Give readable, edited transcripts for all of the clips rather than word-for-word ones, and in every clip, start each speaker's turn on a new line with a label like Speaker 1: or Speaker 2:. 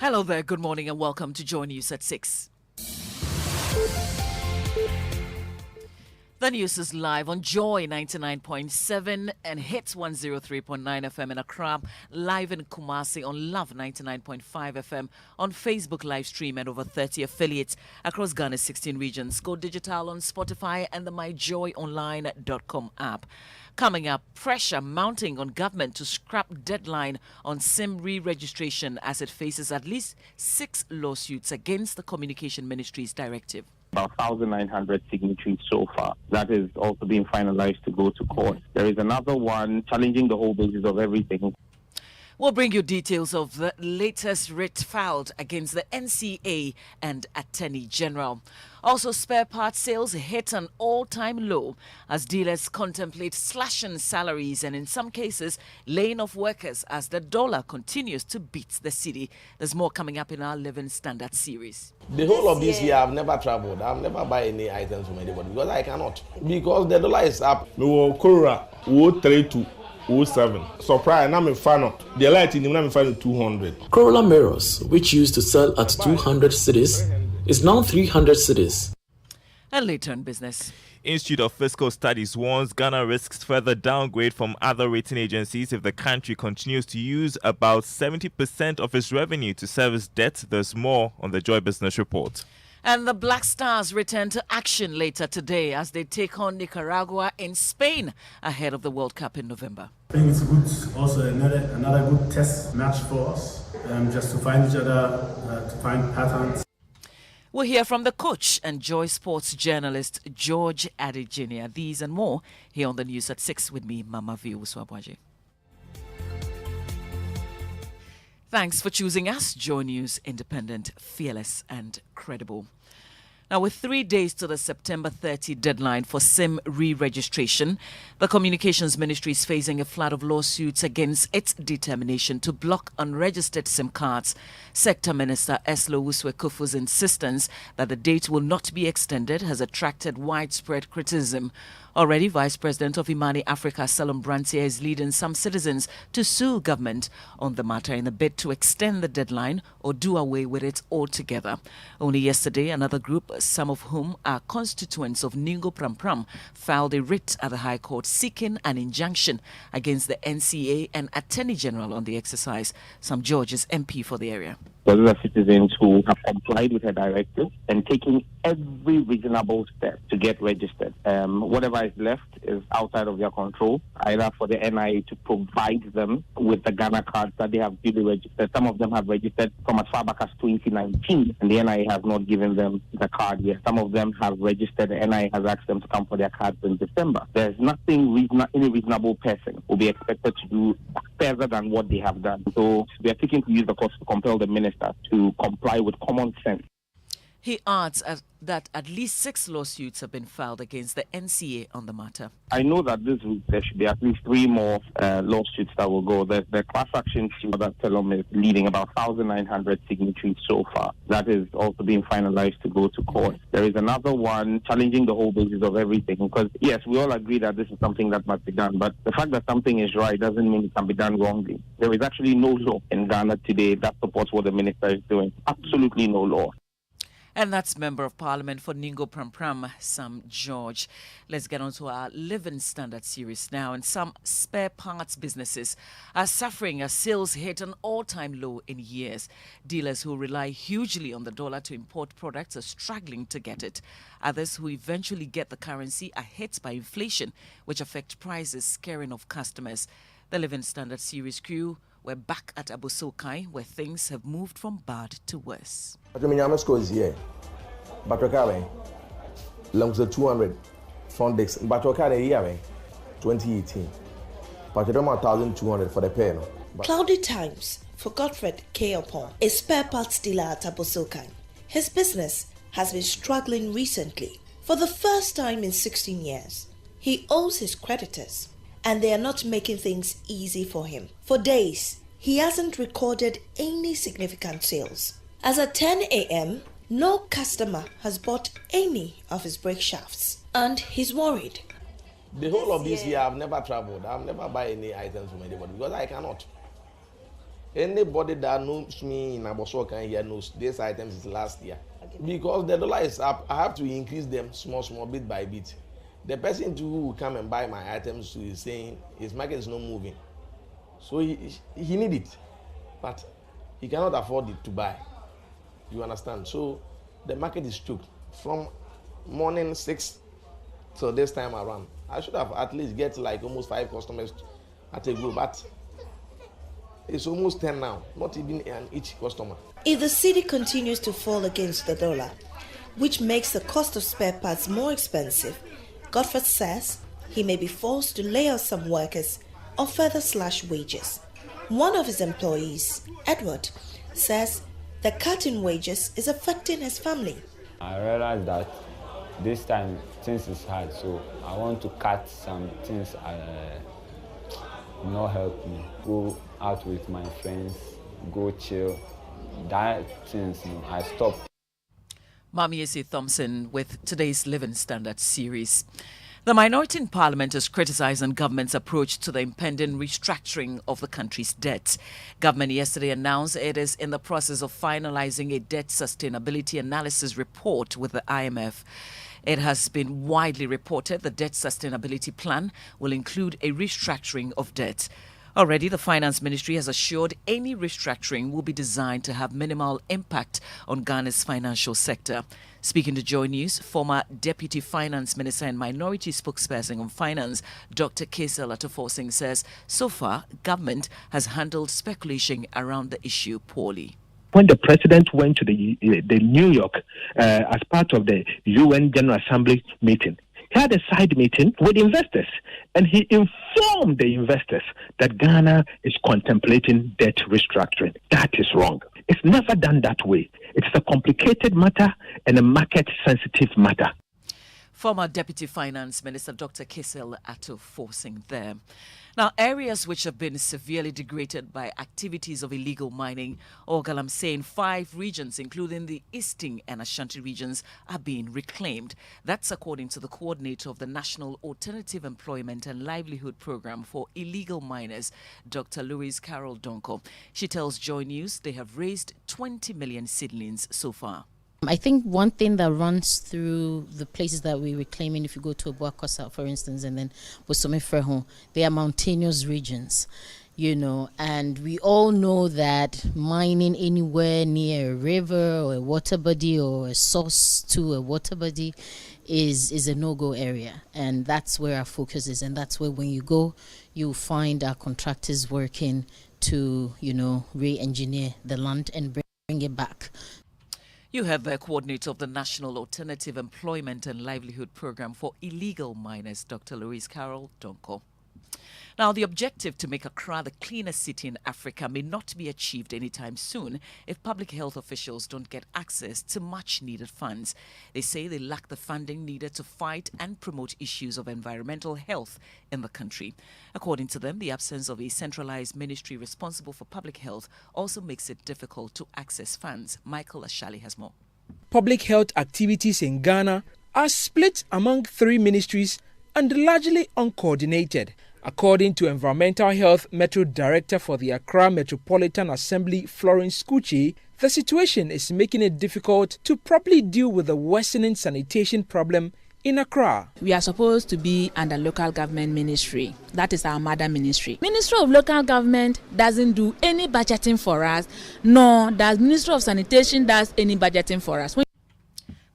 Speaker 1: Hello there, good morning and welcome to Joy News at 6. The news is live on Joy 99.7 and Hits 103.9 FM in Accra, live in Kumasi on Love 99.5 FM, on Facebook live stream and over 30 affiliates across Ghana's 16 regions. Go digital on Spotify and the myjoyonline.com app. Coming up, pressure mounting on government to scrap deadline on SIM re-registration as it faces at least 6 lawsuits against the Communication Ministry's directive.
Speaker 2: About 1,900 signatories so far. That is also being finalized to go to court. There is another one challenging the whole basis of everything.
Speaker 1: We'll bring you details of the latest writ filed against the NCA and Attorney General. Also, spare parts sales hit an all-time low as dealers contemplate slashing salaries and in some cases laying off workers as the dollar continues to beat the cedi. There's more coming up in our Living Standard series.
Speaker 3: The whole of this year I've never traveled. I've never buy any items from anybody because I cannot. Because the dollar is up.
Speaker 4: We will Kora 032. 07. Surprise, I'm a fan of the light in the 200.
Speaker 5: Corolla mirrors, which used to sell at 200 cities, is now 300 cities.
Speaker 1: And later in business.
Speaker 6: Institute of Fiscal Studies warns Ghana risks further downgrade from other rating agencies if the country continues to use about 70% of its revenue to service debt. There's more on the Joy Business Report.
Speaker 1: And the Black Stars return to action later today as they take on Nicaragua in Spain ahead of the World Cup in November.
Speaker 7: I think it's good, also another good test match for us, just to find each other, to find patterns.
Speaker 1: We'll hear from the coach and Joy Sports journalist George Adejenia. These and more here on the news at 6 with me, Mamavi Owusu-Aboagye. Thanks for choosing us. Joy News, independent, fearless and credible. Now, with 3 days to the September 30 deadline for SIM re-registration, the Communications Ministry is facing a flood of lawsuits against its determination to block unregistered SIM cards. Sector Minister Eslo Owusu-Ekofu's insistence that the date will not be extended has attracted widespread criticism. Already, Vice President of Imani Africa, Salom Brantia, is leading some citizens to sue government on the matter in a bid to extend the deadline or do away with it altogether. Only yesterday, another group, some of whom are constituents of Ningo Pram, filed a writ at the High Court seeking an injunction against the NCA and Attorney General on the exercise. Some George's MP for the area.
Speaker 2: Those are citizens who have complied with her directive and taking every reasonable step to get registered. Whatever is left is outside of their control, either for the NIA to provide them with the Ghana cards that they have duly registered. Some of them have registered from as far back as 2019, and the NIA has not given them the card yet. Some of them have registered. The NIA has asked them to come for their cards in December. There's nothing any reasonable person will be expected to do further than what they have done. So we are seeking to use the courts to compel the minister to comply with common sense.
Speaker 1: He adds that at least 6 lawsuits have been filed against the NCA on the matter.
Speaker 2: I know that this week there should be at least 3 more lawsuits that will go. The class action suit that Telom is leading about 1,900 signatories so far. That is also being finalized to go to court. There is another one challenging the whole basis of everything because, yes, we all agree that this is something that must be done, but the fact that something is right doesn't mean it can be done wrongly. There is actually no law in Ghana today that supports what the minister is doing. Absolutely no law.
Speaker 1: And that's Member of Parliament for Ningo Pram, Sam George. Let's get on to our Living Standard series now. And some spare parts businesses are suffering as sales hit an all-time low in years. Dealers who rely hugely on the dollar to import products are struggling to get it. Others who eventually get the currency are hit by inflation, which affect prices, scaring off customers. The Living Standard series crew we're back at Aboagye, where things have moved from bad to worse.
Speaker 3: But 200 front decks. But 2018. But 1,200 for the pen.
Speaker 8: Cloudy times for Godfred K. a spare parts dealer at Aboagye. His business has been struggling recently. For the first time in 16 years, he owes his creditors, and they are not making things easy for him. For days, he hasn't recorded any significant sales. As at 10 a.m., no customer has bought any of his brake shafts, and he's worried.
Speaker 3: The whole of this year I've never traveled. I've never buy any items from anybody because I cannot. Anybody that knows me in Abosokan here knows this item is last year. Because the dollar is up, I have to increase them small, bit by bit. The person who will come and buy my items is saying his market is not moving. So he need it, but he cannot afford it to buy. You understand? So the market is choked. From morning 6 till this time around, I should have at least get like almost 5 customers at a go, but it's almost 10 now, not even each customer.
Speaker 8: If the cedi continues to fall against the dollar, which makes the cost of spare parts more expensive, Godfrey says he may be forced to lay off some workers or further slash wages. One of his employees, Edward, says the cut in wages is affecting his family.
Speaker 9: I realized that this time things is hard, so I want to cut some things not help me. Go out with my friends, go chill. That things, I stopped.
Speaker 1: Mamiesi Thompson with today's Living Standard series. The minority in Parliament is criticizing government's approach to the impending restructuring of the country's debt. Government yesterday announced it is in the process of finalizing a debt sustainability analysis report with the IMF. It has been widely reported the debt sustainability plan will include a restructuring of debt. Already, the Finance Ministry has assured any restructuring will be designed to have minimal impact on Ghana's financial sector. Speaking to Joy News, former Deputy Finance Minister and Minority Spokesperson on Finance, Dr. Kesel Atufosing says, so far, government has handled speculation around the issue poorly.
Speaker 10: When the president went to the New York as part of the UN General Assembly meeting, he had a side meeting with investors, and he informed the investors that Ghana is contemplating debt restructuring. That is wrong. It's never done that way. It's a complicated matter and a market-sensitive matter.
Speaker 1: Former Deputy Finance Minister Dr. Kesel Atufosing there. Now, areas which have been severely degraded by activities of illegal mining, or I'm saying 5 regions, including the Eastern and Ashanti regions, are being reclaimed. That's according to the coordinator of the National Alternative Employment and Livelihood Program for Illegal Miners, Dr. Louise Carol Donko. She tells Joy News they have raised 20 million seedlings so far.
Speaker 11: I think one thing that runs through the places that we're reclaiming, if you go to Obuakosa, for instance, and then Bosome Freho, they are mountainous regions, and we all know that mining anywhere near a river or a water body or a source to a water body is a no-go area. And that's where our focus is. And that's where when you go, you'll find our contractors working to, re-engineer the land and bring it back.
Speaker 1: You have the coordinator of the National Alternative Employment and Livelihood Program for Illegal Miners, Dr. Louise Carol Donko. Now, the objective to make Accra the cleanest city in Africa may not be achieved anytime soon if public health officials don't get access to much-needed funds. They say they lack the funding needed to fight and promote issues of environmental health in the country. According to them, the absence of a centralized ministry responsible for public health also makes it difficult to access funds. Michael Ashali has more.
Speaker 12: Public health activities in Ghana are split among 3 ministries and largely uncoordinated. According to Environmental Health Metro Director for the Accra Metropolitan Assembly, Florence Kuchi, the situation is making it difficult to properly deal with the worsening sanitation problem in Accra.
Speaker 13: We are supposed to be under local government ministry. That is our mother ministry. Ministry of Local Government doesn't do any budgeting for us, nor does Ministry of Sanitation does any budgeting for us.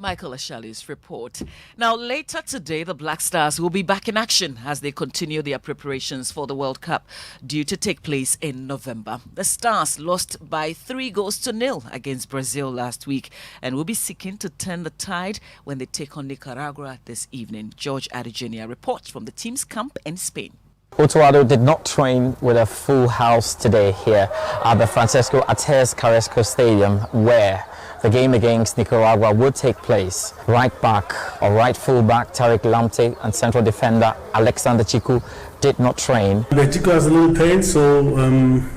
Speaker 1: Michael Ashali's report. Now, later today, the Black Stars will be back in action as they continue their preparations for the World Cup due to take place in November. The Stars lost by 3-0 against Brazil last week and will be seeking to turn the tide when they take on Nicaragua this evening. George Adegenia reports from the team's camp in Spain.
Speaker 14: Otuado did not train with a full house today here at the Francisco Artes Carrasco Stadium, where the game against Nicaragua would take place. Right back or right full back Tariq Lamptey and central defender Alexander Chiku did not train.
Speaker 7: Chiku has a little pain, so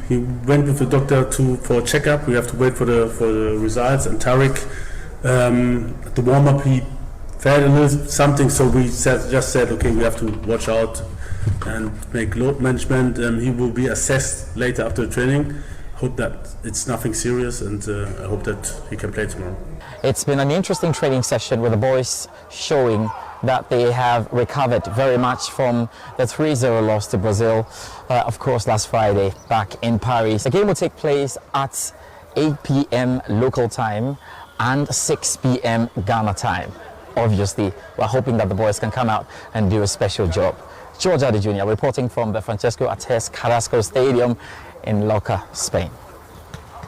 Speaker 7: he went with the doctor for a checkup. We have to wait for the results. And Tariq, at the warm-up, he felt a little something, so we just said, okay, we have to watch out and make load management. He will be assessed later after the training. hope that it's nothing serious, and I hope that he can play tomorrow.
Speaker 14: It's been an interesting training session with the boys showing that they have recovered very much from the 3-0 loss to Brazil, of course, last Friday back in Paris. The game will take place at 8 p.m. local time and 6 p.m. Ghana time. Obviously, we're hoping that the boys can come out and do a special job. George Adi Jr. reporting from the Francesco Artes Carrasco Stadium in Lorca, Spain.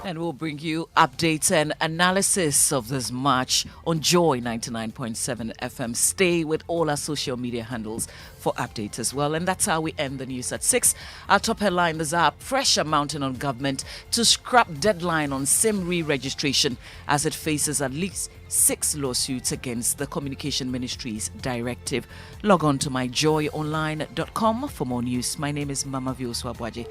Speaker 1: And we'll bring you updates and analysis of this match on Joy 99.7 FM. Stay with all our social media handles for updates as well. And that's how we end the news at 6. Our top headline, there's a pressure mounting on government to scrap deadline on SIM re-registration as it faces at least 6 lawsuits against the Communication Ministry's directive. Log on to myjoyonline.com for more news. My name is Mamavi Owusu-Aboagye.